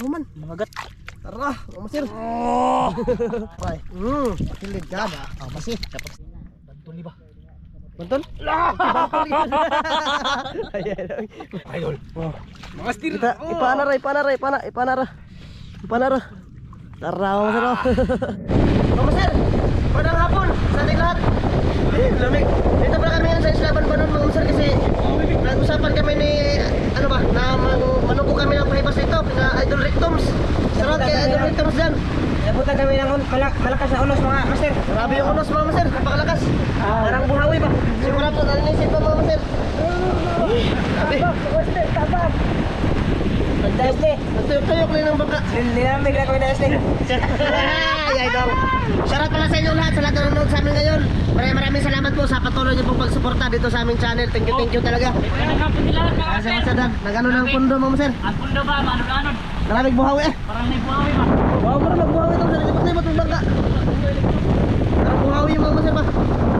man. Mangagat. Tara, masir. Bay. Kilig ka ba? Masih. Tapos bantol ba? Bantol? Idol. Mga stir. Kita ipanara. Tara, masir. Masir. Padang hapon sa ating lahat. Lamig. Dito pala kami sa Islaban pa noon mga masir kasi nag-usapan kami ni ano ba na manubo kami ng pahibas dito na Idol Rectums. Sarap kay Idol Rectums dyan. Nabutan kami ng malakas na unos mga master. Grabe yung unos mga masir, napakalakas. Parang buhawi ba? Sigurado nalinisip pa mga masir. Grabe. Pagdasli. Nagtuyok-tuyok lang ng bangka. Nilamig na kami na asli. Ay, Idol. Shoutout pala sa inyo lahat, sa lahat na nanonood sa amin ngayon. Maraming salamat po sa patuloy niyo pong pagsuporta dito sa aming channel. Thank you talaga. Nagano ng pundo mga masir. Ang pundo ba? Manod-anod. Maraming buhawi eh. Parang may buhawi ba? Wow, maraming buhawi ito. Lipat-lipat yung bangka. Parang buhawi yung mga masir ba?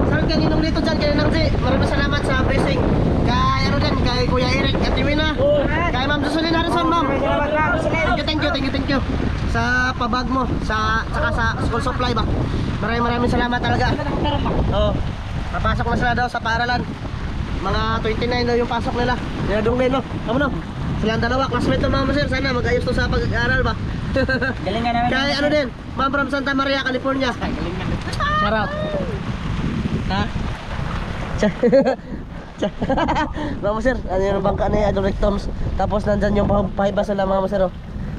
Saan kayo ninong dito dyan? Kaya Nangzi. Maraming salamat sa blessing. Kay ano din, kay Kuya Eric at Iwina. Kay Ma'am Jocelyn Harrison, Ma'am. Thank you. Sa pabag mo, saka sa school supply ba. Maraming salamat talaga. Oo. Papasok na sila daw sa paaralan. Mga 29 daw yung pasok nila. Dinadungin no. Kamu no? Silang dalawa, classmate ng mga masir. Sana mag-ayos to sa pag-aaral ba. Galingan namin. Kaya ano din, Ma'am from Santa Maria, California. Shout out. Ha? Mga masir, ano yung bangka ni Idol Rectums. Tapos nandyan yung pahibas nila mga masir.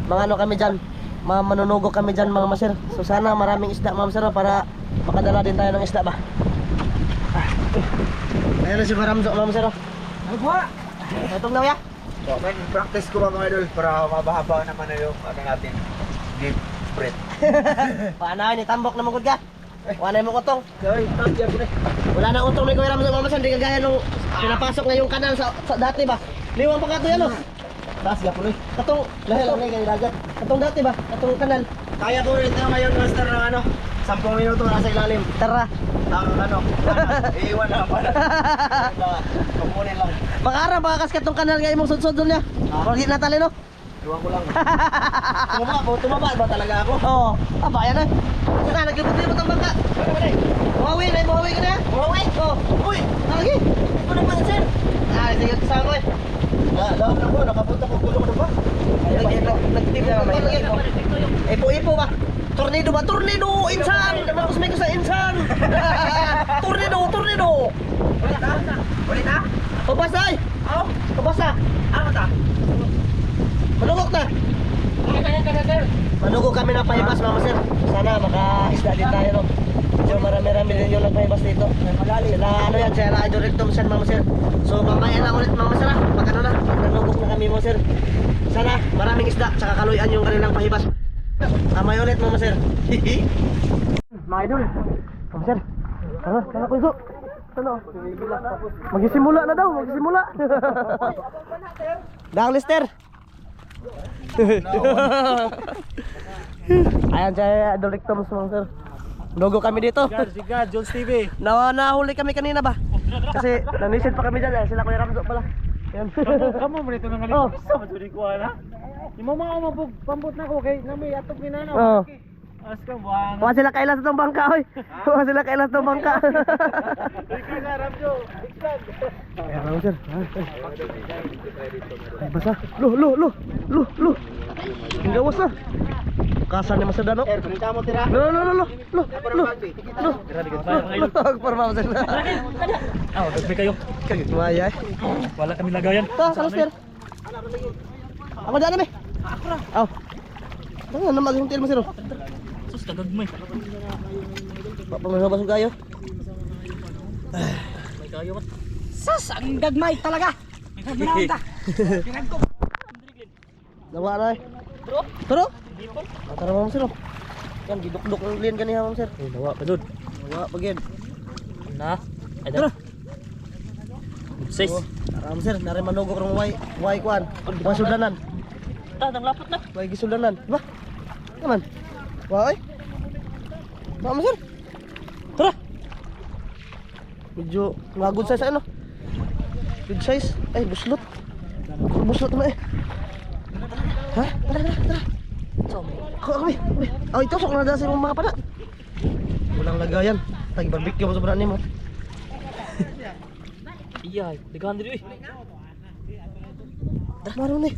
Mga ano kami dyan, mga manunugo kami dyan mga masir. So sana maraming isda mga masir para makadala din tayo ng isda ba. Ayun na si Maramzo mga masir. Ano buha? Itong daw ya? So, practice ko mga idol para mabahaba naman na yung ano natin deep spread. Paano ni tambok na magod ka? Wala mo utong. Wala na utong ni Kuya Ramzo mga masir. Hindi kagaya nung pinapasok na yung kanal sa dati ba. Liwang pa kato yan o. Taas ka puloy. Katong lahil ang ngayon dagat. Katong dati ba? Katong kanal. Kaya ko rin na ngayon master ng ano 10 minuto nasa ilalim. Tara. Ang ano, iiwan na para kukunin lang. Pangarap baka kas katong kanal nga imong sudsod doon niya. Hindi natali no? Iwan ko lang. Tumaba ba talaga ako? Oo. Aba yan eh. Saan na naglibot-libot ang bangka? Buhawi ka na. Buhawi? Oo. Uy, lagi. Ito na pa sir. Sige kasama ko eh. Daw na po, nakapunta ko gulo ko ba? Nagtip na naman. Ipo ba? Tornado ba? Tornado! Insan! Tapos may ko sa insan! Tornado! Ulit ha? Pabasa ay! Oo. Pabasa! Ano ta? Manugok na! Manugok kami ng pahibas mga sir. Sana makaisda din tayo no. So marami-rami din yung nagpahibas dito. Sila ano yan, sila Idol Rectums yan mga sir. So mamaya na ulit mga sir ha. Pag ano na, manugok na kami mga sir. Sana maraming isda, tsaka kaluyan yung kanilang pahibas. Amay ulit mga sir. Mga idol. Mga sir. Tara ko iso. Ano? Magsisimula na daw, magsisimula. Dang Lister. Ayan siya, Idol Rectums mga sir. Logo kami dito. Sigat, Jones TV. Nahuli kami kanina ba? Kasi nanisid pa kami dyan. Sila Kuya Ramzo pala. Ayan. Kamu mo nito nang Oh. Sa matuli ko na. Yung mga mabug pambot na ko kay nami atok ni nana. Oh. Aska buang. Kuha sila kailan sa itong bangka, oy. Kuha sila kailan sa itong bangka. Ikaw na Ramjo. Iksan. Ayan, Ramzo sir. Ay, basa. Lo. Ang gawas na. Kasan ni Masada no? Berita mo tira. Lo. Akbar Ramzo sir. Dagpay kayo. Maya eh. Wala kami lagayan. Kalas sir. Ako dyan na be. Ako ra. Aw. Ano na maghuntil mo sir? Sus kagagmay. Papamahubas kayo. May kayo mat. Sus, ang gagmay talaga. Gagmay ka. Nawa na eh. Turo? Tara mo sir. Yan gidukdok ng lian kaniya mo sir. Nawa pa dud. Nawa pagid. Na. Tara. Sis. Tara mo sir, nare manugok rong way kuan. Wa sudanan. Nang lapot na. Way gisudanan. Ba? Naman. Wa oy. Ba mo sir? Tara. Medyo ngagod size ano? Good size. Ay, buslot. Buslot na eh. Ha? Tara. kami. Oh, ito sok na sa mga pana. Walang lagayan. Tagi barbecue mo sobrang nimo. Iya, degan diri. Maron eh.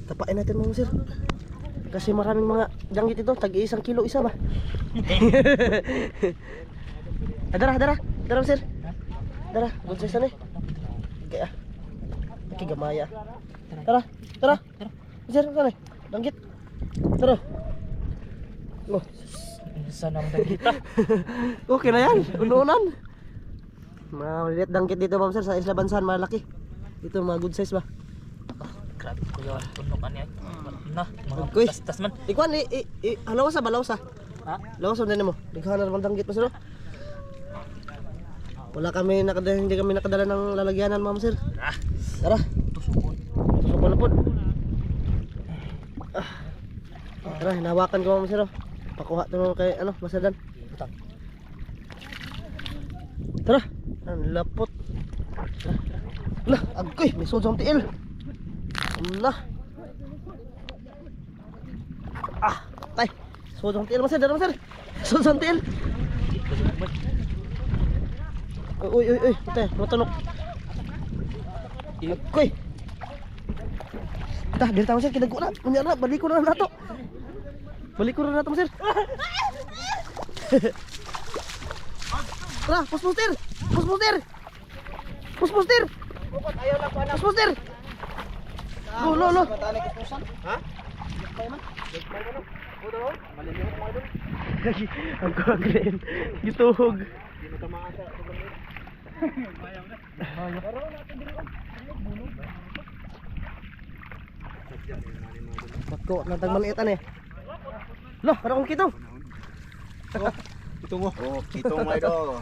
Tapain natin mga sir. Kasi maraming mga danggit ito, tag 1 kilo isa ba? Dara sir. Dara, good size na eh. Kaya. Gamaya. Tara. Sir, sana eh. Danggit. Tara. Oh, Sana ang kita. okay na yan. Unuunan. Mga maliit danggit dito ma'am sir sa Isla Bansan, malaki. Ito mga good size ba? Grabe ko yun. Tunukan niya. Na, mga Uy. tas man. Ikuan halawas ba lawas Ha? Lawas din mo. Dighan na naman danggit pa sir. Hindi kami nakadala ng lalagyanan ma'am sir. Ah, Tara. tusukon. Tusok na po. Tara, hinawakan ko ma'am sir. Pakuha to kay masadan. Utang. Tara. Ang lapot. Lah, agoy, may sod sa tiil. Allah. Tay. Sod sa tiil masir, dara masir. Sod sa tiil. Uy, tay, matunok. Agoy. Tah, dili ta masir kidagko na. Unya na, balik ko na nato. Balik ko na nato masir. Tara, puspuster. Lo. Ha? Ang kagrin. Gituhog. Patko, nantang manitan eh. Loh, para kong kito. Ito mo. Oh, ito mo idol.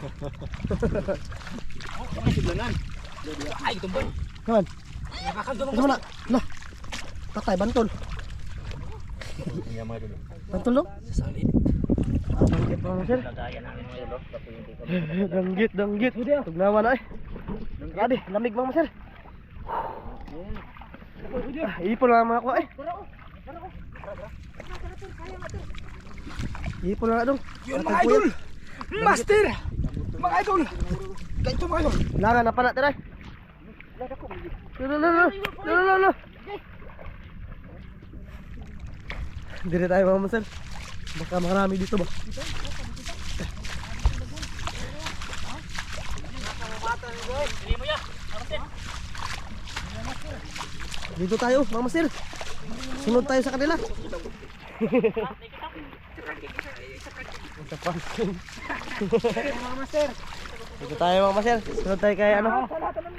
Ay, tumbol. Kaman. Ano na? Loh. Patay, bantol. Bantol no? Sasalin. Danggit mga sir. Lagayan namin mga idol. Danggit. Tugnawa na eh. Grabe, lamig mga sir. Ipon lang mga kuha eh. Ipon lang dong. Yun mga idol. Master. Mga idol. Ganito mga idol. Langan na pa na tiray. Lo. Dire tayo mga sir. Baka marami dito ba? Dili mo ya. Dito tayo mga sir. Sunod tayo sa kanila. Dito tayo mga master. Sunod tayo kay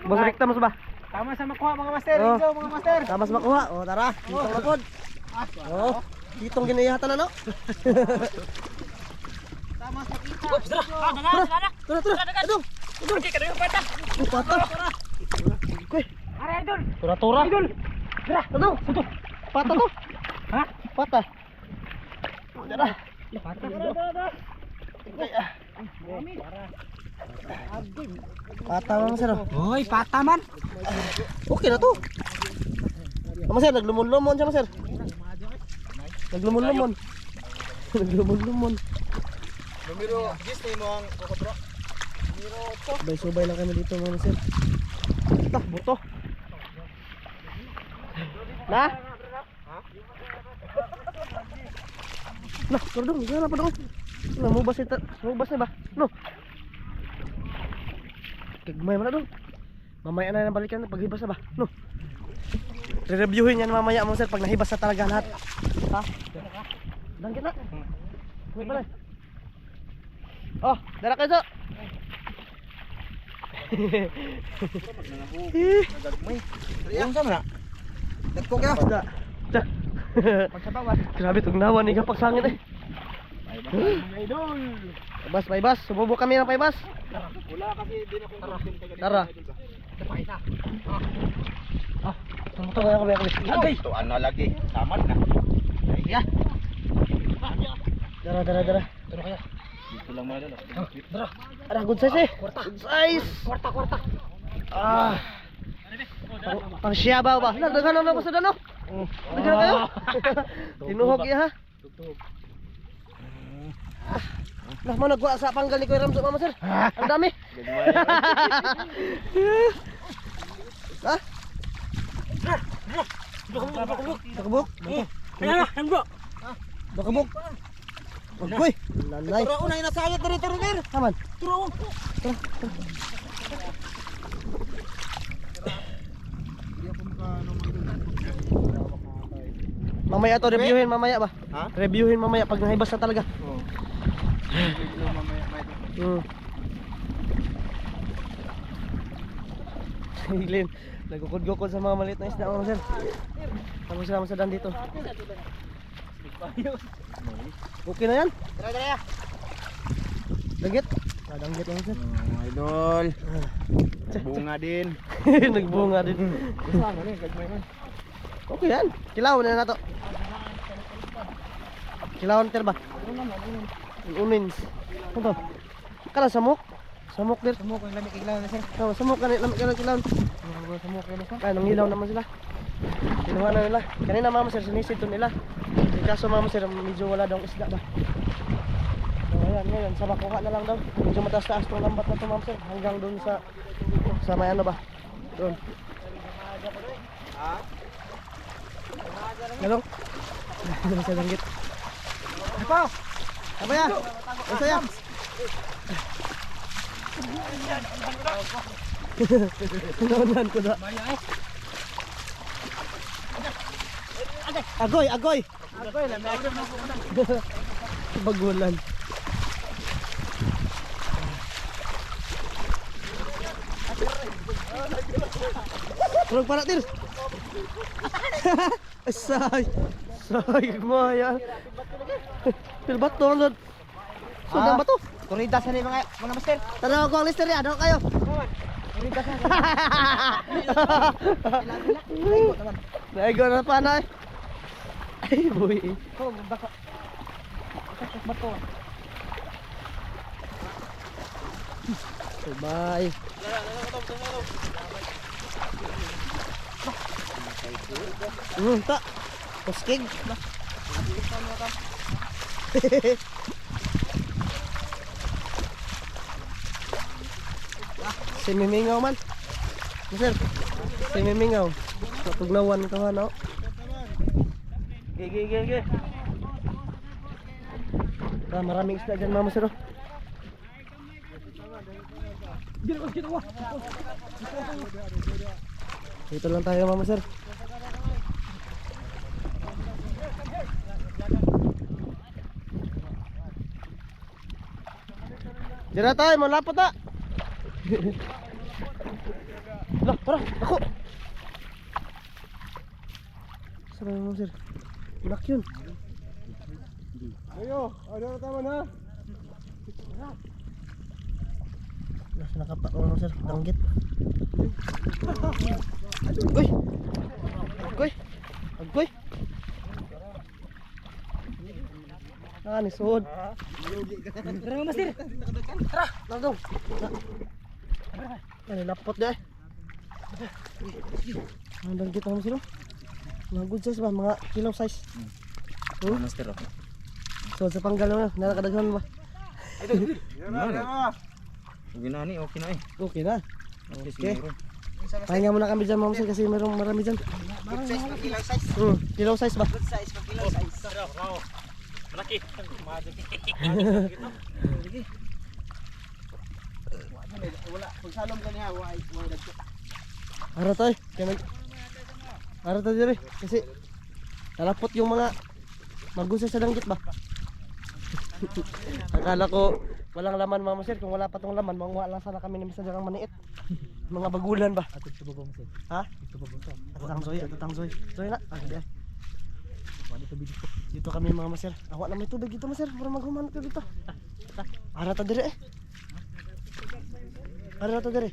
Boss Ricta mas ba? Tama sa makuha mga master. Oh. Injo mga master. Tama sa makuha. O tara. Dito na pod. Oh. Ditong ginayatan na no. Tama sa kita. Dara. Ito. Okay, kada yung pata. Pata. Kuy. Are idol. Tura-tura. Idol. Ano? Ito. Pata to. Ha? Pata. Tara. Pata mga sir. Hoy, pata man. Okay na to. Mga sir, naglumon-lumon siya mga sir. Naglumon-lumon. Numero 10 ni mo ang kokotro. Subay-subay lang kami dito mga sir. Ito, buto. Na? Nah, pardon, gana pa doon. Mubas na ba? No. Kagmay man na doon. Mamaya na balikan paghibas na ba? No. Re-reviewin yan mamaya mo sir pag nahibas na talaga lahat. Ha? Danggit na. Wait pala. Oh, dara kayo. Nagagmay. Riyan ka na. Dagko kaya. Da. Pagsabawan. Grabe tugnawan ni kapag sangit eh. Idol. Paibas. Sububo kami ng paibas. Wala kasi din ako Tara. Ito kaya kami. Agay. Ito ano lagi. Samad na. Ya. Dara. Turo kaya. Dito lang mga idol. Dara. Ada good size eh. Good size. Kwarta. Ah. Pang siyabaw ba? Nagdaghan na ba sa dano? Nagdaghan kayo? Tinuhog iya ha. Nah, mau nagwa sa panggal ni Kuya Ramso, Mama Sir. Ang dami. Ha? Nakabuk? Nakabuk? Agoy! Nanay. Turo una yung nasayat na rin, turo rin. Taman. Turo. Mamaya to reviewin mamaya ba? Ha? Reviewin mamaya pag nahibas na talaga. Oo. Hilin, nagukod-gukod sa mga maliit na isda, Mama Sir. Tapos sila masadan dito. Okay na yan? Tara. Dagit? Danggit, Mama Sir. Idol. Bunga din. Nagbunga din. Sana ni gagmay man. Okay yan. Kilawan na na to. Kilawan ter ba? Unins. Ano to? Kana samok? Samok dir. Sumo ko yung lamig iglaw na sir. Oh, samok kanit lamig kana kilawan. Sumo ko na sir. Kaya nang hilaw naman sila. Kinuha na nila. Kanina Mama Sir sinisid to nila. Kaso Mama Sir medyo wala daw isda ba. So ayan ngayon sa makuha na lang daw. Medyo mataas-taas tong lambat na to Mama Sir hanggang doon sa may ano ba? Doon. Galong. Galong sa langgit. Apa? Apa ya? Isa ya. Naundan ko na. Agoy. Agoy lamig. Bagulan. Turog para tir. Say kumaya. Pil bato man. Sudah bato. Kurida sa ni mga master. Tanaw ko ang lister ya, ano kayo? Kurida sa. Naigo na pa na. Ay boy. Ko baka. Bato. Bye. Tak. Poskig. Si Mimingaw man. Sir. Si Mimingaw. Matugnawan ka no. Ge. Maraming isda dyan Mama Sir. Dito lang tayo Mama Sir. Dira tayo, malapot na. Lah, tara, ako. Sabi Mama Sir. Bulak yun. Ayo, ada tama na. Nasa nakapa ko Mama Sir, danggit. Agoy. Ah, ni suod. Tara master. Tara, nandong. Ano lapot deh. Ang danggit Mama Sir. Mga good size ba, mga kilo size. Master ako. So sa panggal na, nakadaghan ba? Ginani okay na eh. Okay na. Okay. Pahinga muna kami dyan Mama Sir kasi marami dyan. Kilaw size. Kilo size ba? Good size pag kilaw size. Malaki. Wala pag salom kaniya wa dagko. Ara to eh. Ara to dire kasi talapot yung mga magusa sa danggit ba? Akala ko walang laman Mama Sir, kung wala pa tong laman, manguha lang sana kami ni Mr. Jarang maniit. Mga bagulan ba? Ato tubo mo sir. Ha? Tubo mo to. Atang Zoy. Zoy na. Ah, di ay. Dito kami Mama Sir. Awa na may tubig dito Mama Sir, para maghuman ka dito. Ara to dire eh. Ara to dire.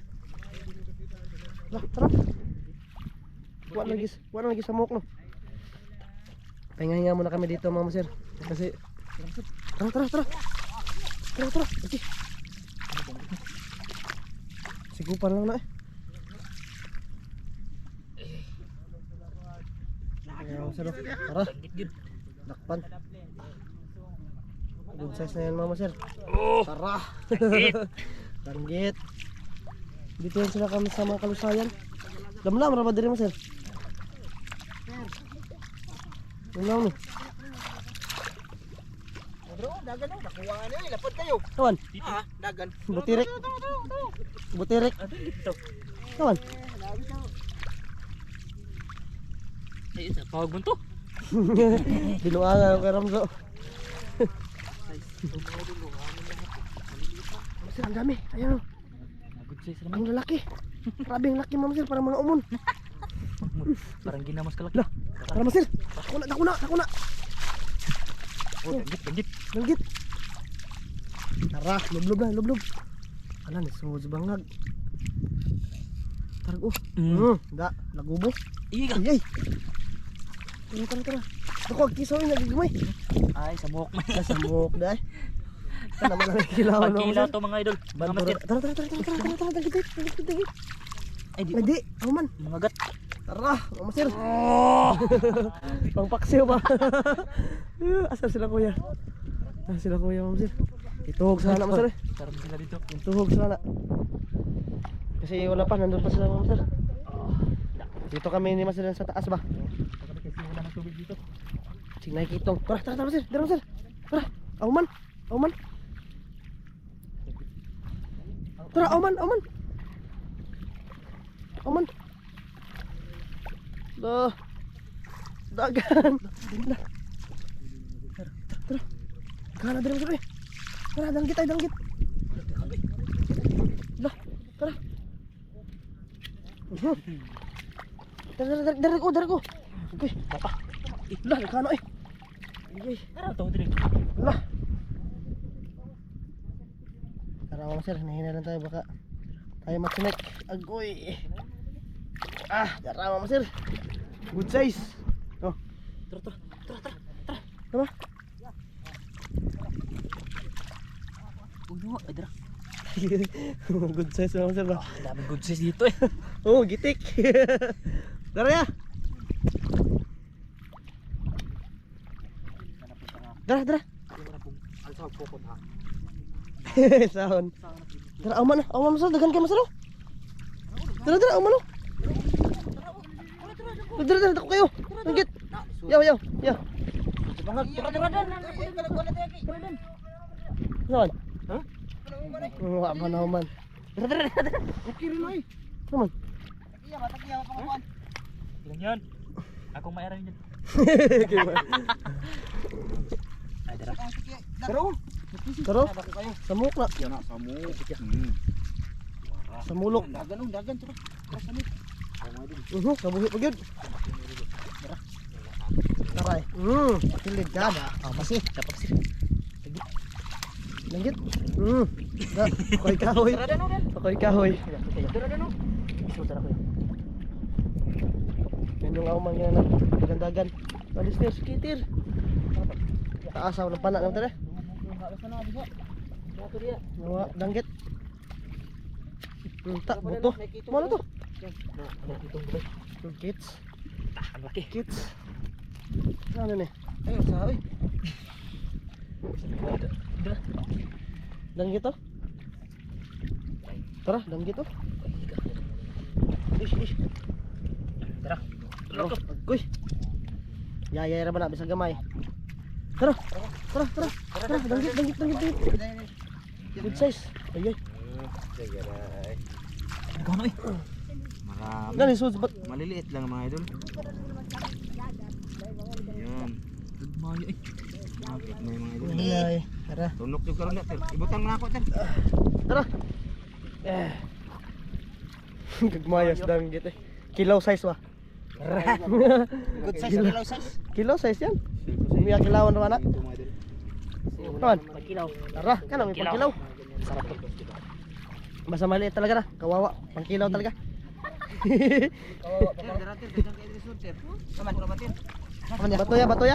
Lah, tara. Wala lagi samok no. Pahinga-hinga muna kami dito Mama Sir. Kasi tara. Okay. Sigupan lang na eh. Ayan, Mama Sir. Tara. Dakpan. Good size na yan mga sir. Oh! Tara. Danggit! Danggit. Dito yan sila kami sa mga kalusayan. Lamlam, raba diri mo sir. Lamlam ni. Bro, dagan oh, nakuha nga niya, lapad kayo. Kawan, Ah, dagan. butirik. Butirik. Ano dito? Kawan. Ay, isa, pawag mo to. Dinuangan ko Ramzo. Sir, ang dami. Ayan o. Good size naman. Ang lalaki. Grabe ang laki ma'am sir. Parang mga umon. Parang ginamos kalaki. Lah, para masir. Takuna. Oh, danggit. Langgit. Tara, lublob. Alam, suwod sa bangag. Tarag oh. Da, lagubo. Iya. Ay. Tara. Ako, kisaw yung nagigimay. Ay, samok. Nasamok dahil. Ito naman ang kilawan mo. Pagkilaw to mga idol. Mga matit. Tara. Dagit. Ay, di. Lagi, aman. Mga gat. Tara, mga masir. Pangpaksiw pa. Asa sila kuya? Mga masir. Ituhog sana masir eh. Sarap sila dito. Ituhog sana. Kasi wala pa, nandun pa sila mga masir. Dito kami ni masir sa taas ba? Kasi wala ng tubig dito. Sige nakikitong. Tara masir. Dara masir. Tara, auman. Tara, auman. Dah. Dagan. Tara. Kana diri masir eh. Tara, danggit. Lah, tara. Dari ko. Okay, Papa. lah, kana eh. Ay, Tara to dire. lah. Tara mga sir, nahina lang tayo baka tayo matinik. Agoy. Tara mga sir. Good size. Oh, Tara. tama. Uno, ay dira. Good size mga sir ba? Dami good size dito eh. Oh, gitik. Tara ya. Tara. Sahon. Tara, aman masal, dagan kayo masal. Tara, aman. Tara, dako kayo. Langgit. Yaw. Saan? Ha? Wala pa naman. Tara. Okay rin ay. Naman. Ilan yan? Akong mayroon yan. Ay dira. Tara. Samuk na. Yan na, samuk. Samulok. Dagan tara. Kabuhi pa gyud. Tara. Kilid ka da. Masih. Dapat sir. Langgit. Da, kahoy. Ako'y kahoy. Iso tara ko yan. Yan yung ako mga dagan-dagan. Balis niyo, skitir. Taasaw ng panak naman tala. Mga danggit. Tak, buto. Mana to? Kids. Ang laki. Kids. Ano ni? Ay, sabi. Dira. Danggit to? Tara, danggit to. Ish. Dira. Oh, agoy. Yaya ra ba na bisag gamay. Tara, danggit. Good size. Ay. Nagkano eh. Marami. Gani suds bat. Maliliit lang mga idol. Yan. Mayo eh. Bakit may mga idol? Ay, tara. Tunok yung karoon na, sir. Ibutan mo na ako, sir. Tara. Gagmayas danggit eh. Kilaw size ba? Good size ang ilaw size. Kilaw size yan. May kilawan ra na. Ito mga idol. Kawan. Pagkilaw. Tara, kana may pangkilaw. Sarap to. Basta maliit talaga na. Kawawa, pangkilaw talaga. Bato ya.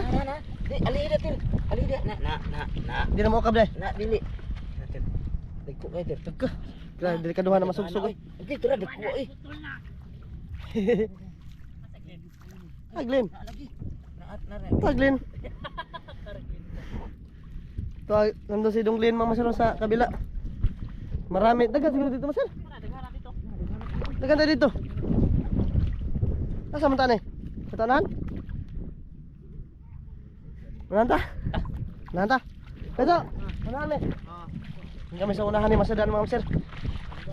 Alida til. Alida na. Di na mo kabday. Na dili. Dagko kay dir. Tagka. Grabe delikaduhan na masugsog. Okay, tira dagko eh. Taglin. Lagi. Na. Taglin. Ito, nandun si Donglin mga masero sa kabila. Marami. Dagan siguro dito masero. Dagan tayo dito. Nasa mantaan eh? Sa tanan? Mananta? Mananta? Ito! Manahan eh. Hindi kami sa unahan ni Masadan mga masero.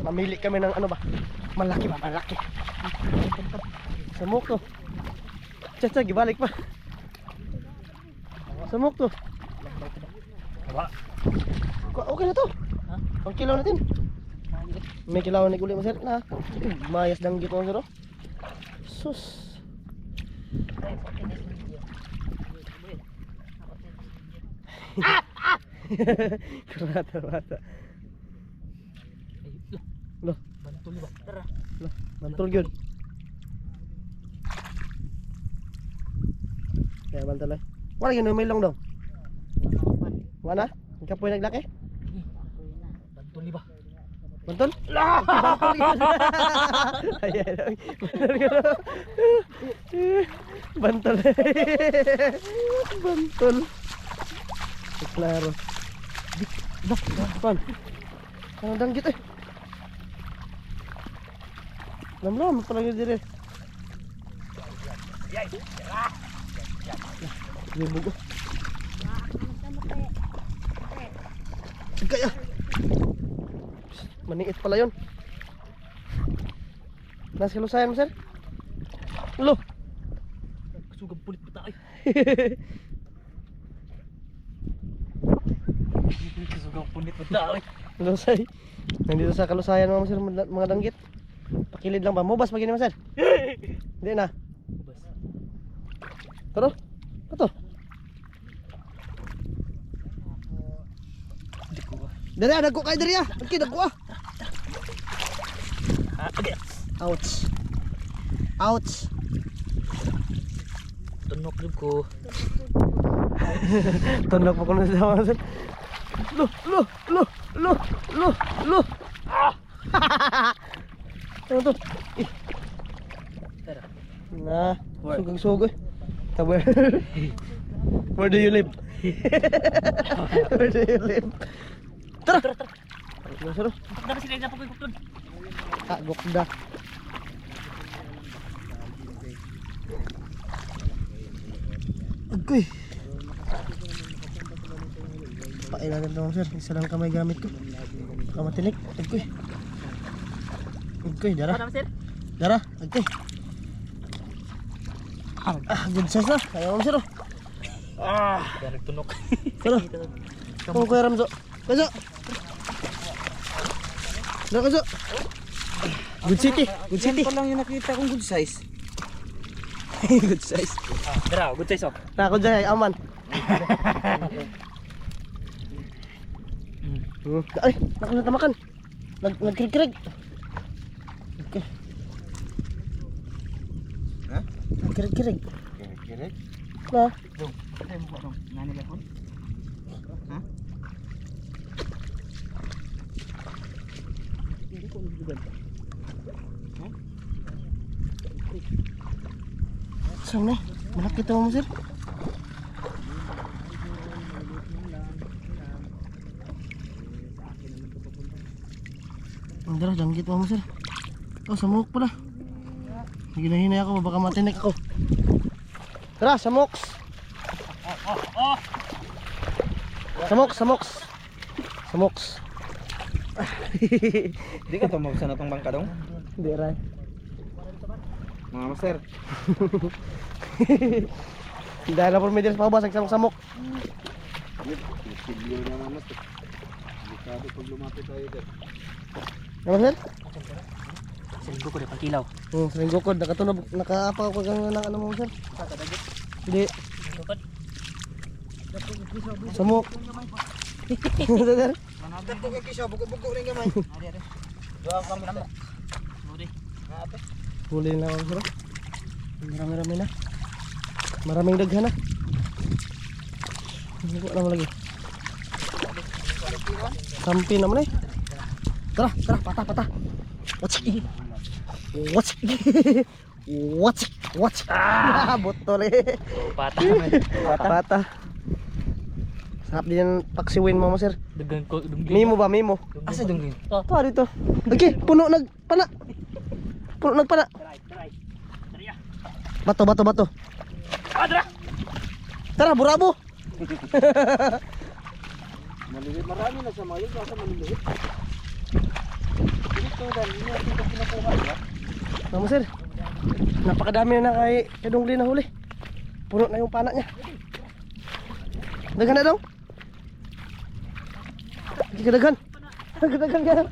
Mamili kami ng ano ba? Malaki ba? Malaki. Samok to. Tsa, gibalik pa. Samok to. Okay na to. Ang kilaw natin. May kilaw na guli masir na. Mayas dang gitu masir. Sus. Kerata. Loh, Bantul ba? Tara. loh, mantul gyud. Kaya bantal eh. Wala gyud may long dong. Wala? Ang kapoy naglaki? Bantul ba? Bantul? Bantul yun. Ayan. Bantul. Bantul. Klaro. Pan. Ano danggit eh? Lam pala yun dire. Libugo. Kaya. Maniit pala yun. Nasa kalusayan mo sir? Lo. Kasugab pulit ba tayo? Kasugab pulit ba tayo? Lusay. Nandito sa kalusayan mga sir, mga danggit. Pakilid lang ba? Mubas pag mo sir? Hindi na. Ubas. Taro. Ito. Dari ada ko kay dari ah. Okay, dagko ah. Okay. Ouch. Ouch. Tunok jud ko. Tunok pa ko na sa mga sir. Lo. Ah. Ano to? Tara. Nah, sugag-sugay. Where do you live? Where do you live? Tara! Masaro. Tara sila na pagkuy kuton. Gokda. Agoy. Pailagan daw sir, isa lang kamay gamit ko. Kamatinik. Agoy. Dara. Tara sir. Dara, agoy. Good size na. Ayaw mo sir. Dari tunok. Tara. Oh, Kuya Ramzo. Kaso. Kaso. Good city. Good city. Yan pa lang yung nakita kong good size. Good size. Tara, good size oh. Takot dyan ay aman. Ay, nakalutamakan. Nagkirig-kirig. Okay. Ha? Nagkirig-kirig. Kirik. Na. Ay, mo dong. Nani lang ko. Ha? Hindi ko nagdugan. Saan na? Malaki ito mo sir. Ang dara, danggit mo sir. Oh, samok pala. Hinahinay ako, baka matinik ako. Tara, samoks. Samoks. Di ka tumawag sa natong bangka dong? Hindi ray. Mga master. Dahil na po may diras pabasag sa samok. Silyo naman master. Delikado pag lumapit tayo dyan. Ano sir? Singgo ko de pangkilaw. Sering gukod, nakatunog, nakaapaw ko ng ano mo sir? Hindi. Tukod. Samok. Sir? Dito kay kisyo, buko-buko rin gamay. Dua kami naman. Muri. Huli na ako sir. Marami-rami na. Maraming daghan na. Hindi ko alam lagi. Sampi naman eh. Tara, patah. Watch. Botol eh. Patah. Patah. Sarap din yung paksiwin mga master. Dagan ko dunggin. Mimo ba, mimo? Asa dunggin? Ito dito. Okay, puno nagpana. Puno nagpana. Bato. Adra. Tara, burabo. Maliliit, marami na siya mga yun, kasi maliliit. Dito dahil hindi natin ito pinakuha, di ba? Mga master, napakadami na kay Donglin na huli. Puno na yung pana niya. Daghan na daw. Hindi ka daghan. Daghan ka.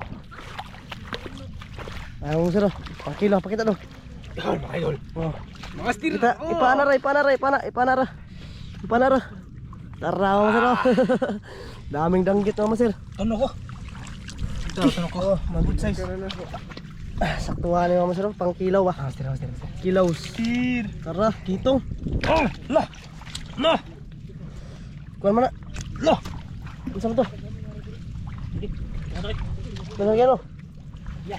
Ay, mga master, pang kilo, pakita daw. Yan, mga idol. Oh. Mga steer. Kita, ipanara. Tara, mga master. Oh. Daming danggit, mga master. Ano ko? Ito ko. Oh, mag-good size. Saktuhan ni mga master, oh. Pang kilaw ah. Steer. Kilaw. Steer. Tara, kitong. Oh, lah. Kuhan mo na. Lah. Isa mo to. Ganun gano. Ya.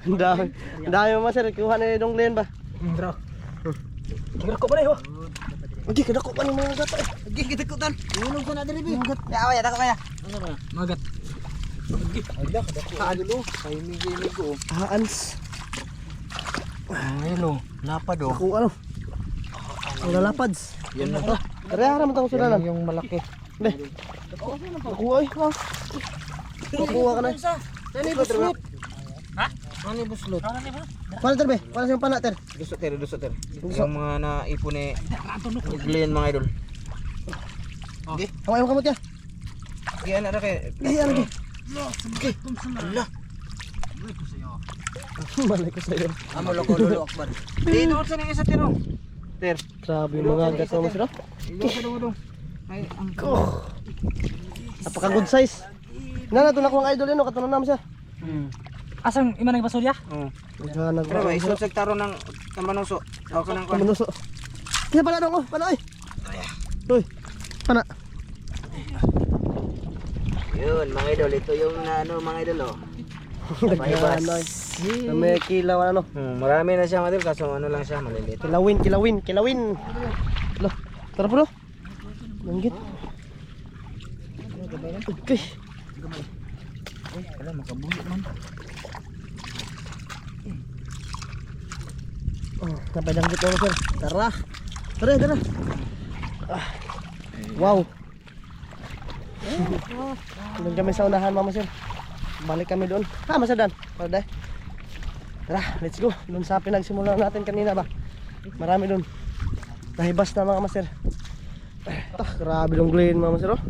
Ang dami mga sir. Kuha ni Donglin ba? Bro. Kira ko pa rin, oh. Hindi, kadako pa ni mga gata eh. Lagi kita kutan. Unog ko na din eh. Ya, dako kaya. Magat. Ala, kadako lo. Ay, migi ko. Haans. Ayun o, lapad o. Ako ano? Ang lalapads. Yan na to. Kaya mo itong sudanan. Yung malaki. Be. Nakuha eh. Nakuha ka na. Ano yung buslot? Ha? Ano yung buslot? Ano ni ba? Paano ter be? Paano siyang pana ter? Dusot ter. Yung mga naipon ni Glenn mga idol. Okay. Hawak yung kamot ya. Yan na kay. Ano di? Ala. Malay ko sa'yo. Amo loko lolo akbar. Di doon sa isa tiro. Ter. Grabe yung mga gat mga sir. Ilo sa dudong. Ay, ang Napaka good size. Nana, doon ako ang idol yun. Katunan naman siya. Asang iman ng basurya? Oh. Naghanag Pero ba? may isang sektaro ng tambanuso. Ako ka ng Kamanuso. Kaya pala dong, oh. Pana ay. Uy. Pana. Yun, mga idol. Ito yung ano, mga idol oh. Naghanag ay. Na may kilaw ano. Marami na siya mga idol. Kaso ano lang siya, maliliit. Kilawin. Lo. Tara po lo. Langgit. Okay. Wala, makabulit man. Oh, sampai langgit mo sir. Tara. Tara. Wow. Doon kami sa unahan mama sir. Balik kami doon. Masadan. Tara. Tara, let's go. Doon sa pinagsimulan natin kanina ba. Marami doon. Nahibas na mga master. Grabe Donglin mga master.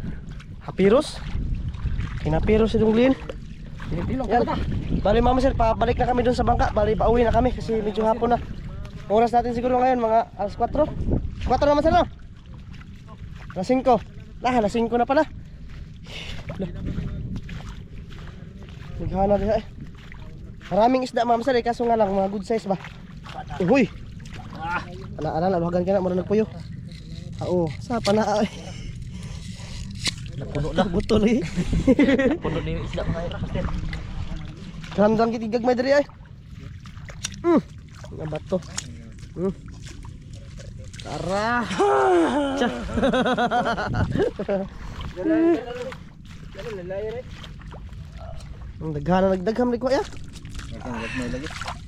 Hapiros. Kinapiros si Donglin. Yan. Bali mga master, pabalik na kami doon sa bangka. Bali pauwi na kami kasi medyo hapon na. Oras natin siguro ngayon mga alas 4. 4 na master no? Alas 5. Alas 5 na pala. Naghanap siya eh. Maraming isda mga master eh, kaso nga lang mga good size ba. Uy. Ala, luhagan ka na, mura nagpuyo. Oo, sa pana ay. Napuno na. Butol eh. Puno ni isda mga ira. Master. Gandang kitigag may diri ay. Nga bato. Tara. Tsa. Ang nagdagham ni ko ya.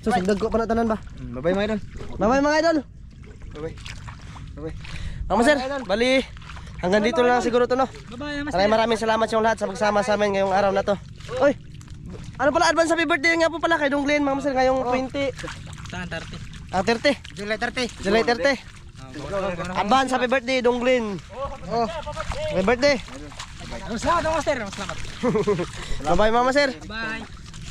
So sagdag ko pa na tanan ba? Bye-bye mga idol. Bye mga idol. Bye-bye. Mga sir, bali hanggang dito na lang siguro to no. Bye-bye, Master. Maraming salamat sa lahat sa pagsama sa amin ngayong araw na to. Oy. Ano pala advance happy birthday nga po pala kay Donglin mga sir ngayong 20 Saan 30? 30. July 30. July 30. Advance happy birthday Donglin. Oh. Happy birthday. Salamat, Master. Salamat. Bye-bye mama sir. Bye.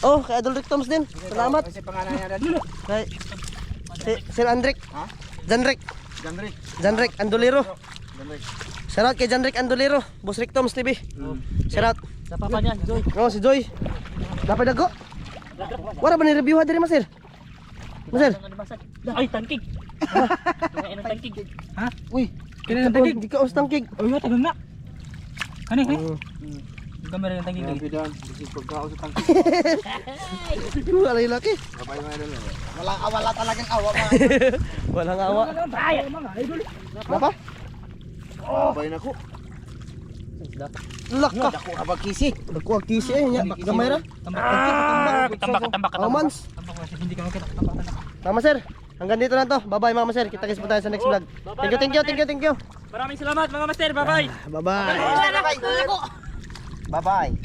Oh, kay Adol Rick Toms din. Salamat. Kasi pangalan niya dad. Kay Sir Andrick. Ha? Janrick. Janrick Andolero. Shoutout kay Janrick Andolero. Boss Rick Toms TV. Shoutout. Sa papa niya, Joy. Oh, si Joy. Dapat dago. Wala ba ni review ha diri Master? Master. Ay, tangkig. Tungain ng tangkig. Ha? Uy, Kailan ang tagig? Di ka ostangkig. Uy, tagang na. Kani, kamera yung tangkig. Grabe dan. Kasi pagkao sa tangki. Wala yung laki. Bye-bye mga idol. Wala talagang awa mga. Walang awa. Ay, Apa? Babay na ko. Laka. Dako habag kisi. Dako ang kisi eh. Gamay ra. Tambak. Oh, mans. Hindi ka tambak. Mama sir, hanggang dito lang to. Bye-bye Mama sir. Kita-kits po tayo sa next vlog. Thank you. Maraming salamat mga master. Bye-bye. Bye-bye. Bye-bye.